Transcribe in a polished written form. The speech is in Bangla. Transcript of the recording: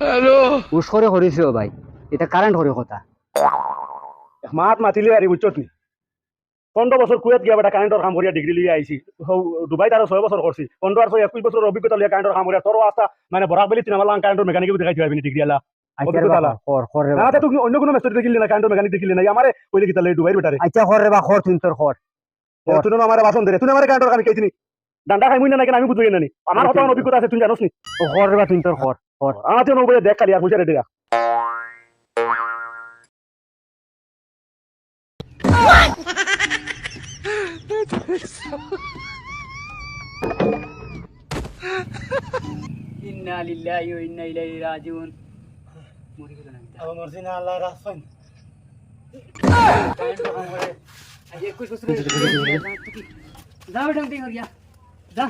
হ্যালো উস করে করিছো ভাই এটা কারেন্ট করে কথা মাত মাতিলে আর বুঝছত নি 15 বছর কুয়েত গিয়া বেটা কারেন্টর কাম করিয়া ডিগ্রি লিয়ে আইছি দুবাই তার 6 বছর করছি 15 আর 21 বছর অভিজ্ঞতা লিয়া কারেন্টর কাম করিয়া তোর আস্থা মানে বরাক বেলি তিন আমার কারেন্টর মেকানিক দেখাইতে পারবি ডিগ্রি আলা অভিজ্ঞতা আলা না তুই অন্য কোনো মেস্টর দেখিলি না কারেন্টর মেকানিক দেখিলি না আমারে কইলে কি তাহলে দুবাইর বেটারে আচ্ছা খর রে বা খর তুই তোর খর তুই না আমারে বাসন দে তুই আমারে কারেন্টর কাম কেছিনি ডান্ডা খাইমুই না কেন আমি বুঝবই না নি আমার কত অভিজ্ঞতা আছে তুই জানোস নি ও খর রে বা তুই তোর খর খর আমার তুই নবরে দেখ খালি আর বুঝারে দেখা ইন্না লিল্লাহি ওয়া ইন্না ইলাইহি রাজিউন মরি গেল না আমার মর্জি না আল্লাহ রাফান কারেন্ট কাম করে আজ 21 বছর যা বেটা উঠে করিয়া যা